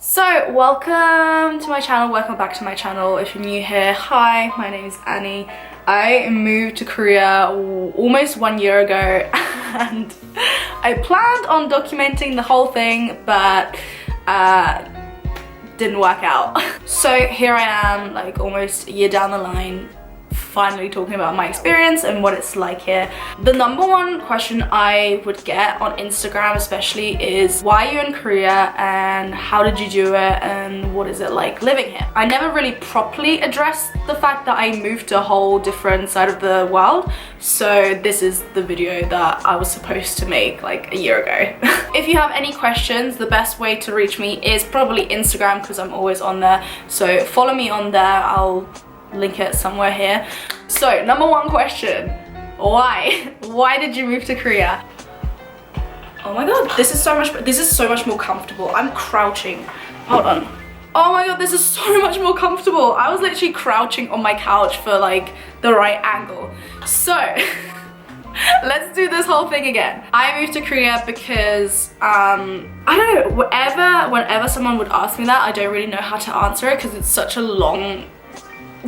So welcome to my channel, welcome back to my channel. If you're new here, hi, my name is Annie. I moved to Korea almost 1 year ago and I planned on documenting the whole thing, but didn't work out. So here I am, like almost a year down the line, finally talking about my experience and what it's like here. The number one question I would get on Instagram especially is, why are you in Korea and how did you do it and what is it like living here? I never really properly addressed the fact that I moved to a whole different side of the world, so this is the video that I was supposed to make like a year ago. If you have any questions, the best way to reach me is probably Instagram because I'm always on there, so follow me on there. I'll link it somewhere here. So number one question, why? Why did you move to Korea? Oh my god, this is so much more comfortable. I'm crouching. Hold on. Oh my god, this is so much more comfortable. I was literally crouching on my couch for like the right angle. So let's do this whole thing again. I moved to Korea because I don't know, whenever someone would ask me that, I don't really know how to answer it because it's such a long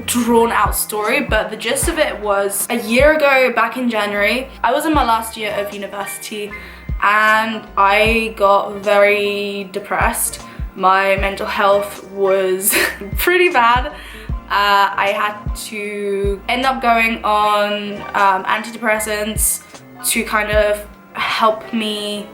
drawn out story, but the gist of it was a year ago, back in January, I was in my last year of university and I got very depressed. My mental health was pretty bad. I had to end up going on antidepressants to kind of help me,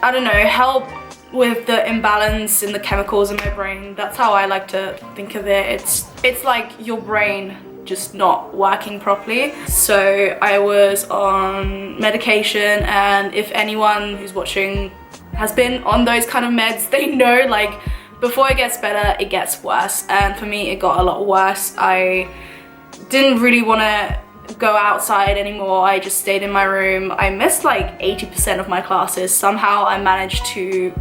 I don't know, help with the imbalance in the chemicals in my brain. That's how I like to think of it. It's like your brain just not working properly. So I was on medication, and if anyone who's watching has been on those kind of meds, they know like before it gets better, it gets worse. And for me, it got a lot worse. I didn't really want to go outside anymore. I just stayed in my room. I missed like 80% of my classes. Somehow I managed to,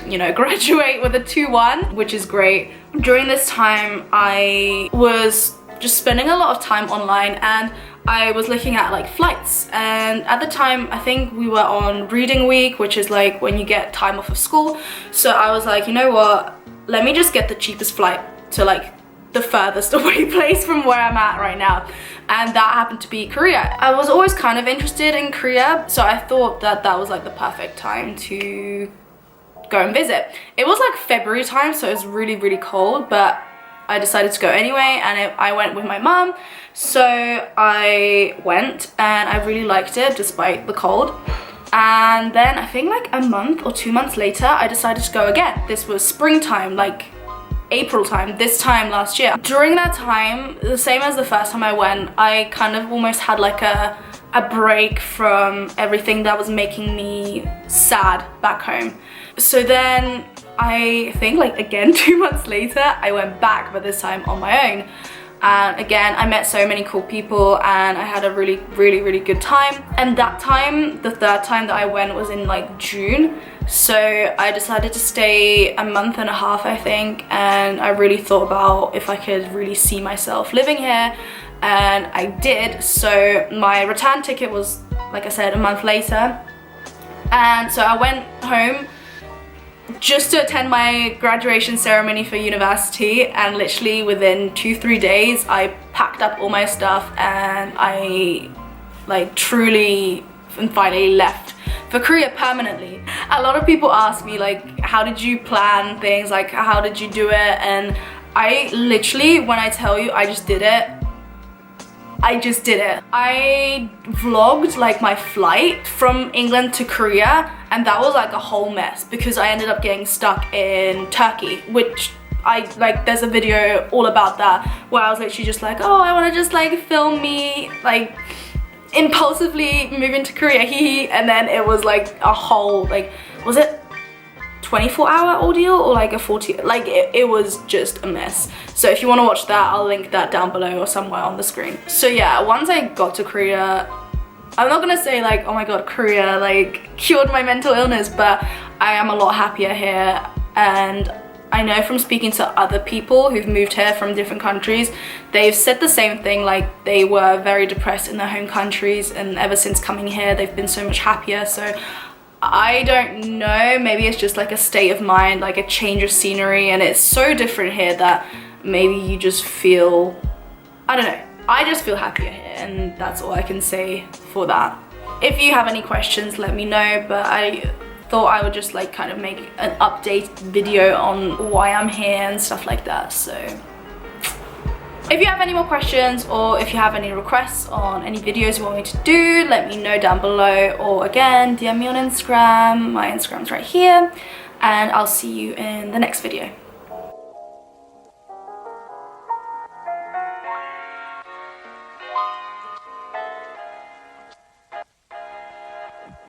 you know, graduate with a 2-1, which is great. During this time, I was just spending a lot of time online and I was looking at like flights, and at the time I think we were on reading week, which is like when you get time off of school. So I was like, you know what, let me just get the cheapest flight to like the furthest away place from where I'm at right now, and that happened to be Korea. I was always kind of interested in Korea, so I thought that that was like the perfect time to go and visit. It was like February time, so it was really cold, but I decided to go anyway, and I went with my mum. So I went and I really liked it despite the cold. And then I think like a month or 2 months later, I decided to go again. This was springtime, like April time, this time last year. During that time, the same as the first time I went, I kind of almost had like a break from everything that was making me sad back home. So then I think like again 2 months later, I went back, but this time on my own. And again, I met so many cool people and I had a really good time. And that time, the third time that I went was in like June. So I decided to stay a month and a half, I think. And I really thought about if I could really see myself living here. And I did. So my return ticket was, like I said, a month later. And so I went home just to attend my graduation ceremony for university, and literally within 2-3 days I packed up all my stuff and I like truly and finally left for Korea permanently. A lot of people ask me like, how did you plan things, like how did you do it? And I literally, when I tell you I just did it, I just did it. I vlogged like my flight from England to Korea, and that was like a whole mess because I ended up getting stuck in Turkey, which I like, there's a video all about that where I was literally just like, oh, I want to just like film me like impulsively moving to Korea, and then it was like a whole, like, was it 24-hour ordeal or like a 40, like it was just a mess. So if you want to watch that, I'll link that down below or somewhere on the screen. So yeah, once I got to Korea, I'm not gonna say like, oh my god, Korea like cured my mental illness, but I am a lot happier here. And I know from speaking to other people who've moved here from different countries, they've said the same thing, like they were very depressed in their home countries, and ever since coming here they've been so much happier. So I don't know, maybe it's just like a state of mind, like a change of scenery, and it's so different here that maybe you just feel, I don't know, I just feel happier here, and that's all I can say for that. If you have any questions, let me know, but I thought I would just like kind of make an update video on why I'm here and stuff like that. So if you have any more questions, or if you have any requests on any videos you want me to do, let me know down below, or again, DM me on Instagram. My Instagram's right here, and I'll see you in the next video.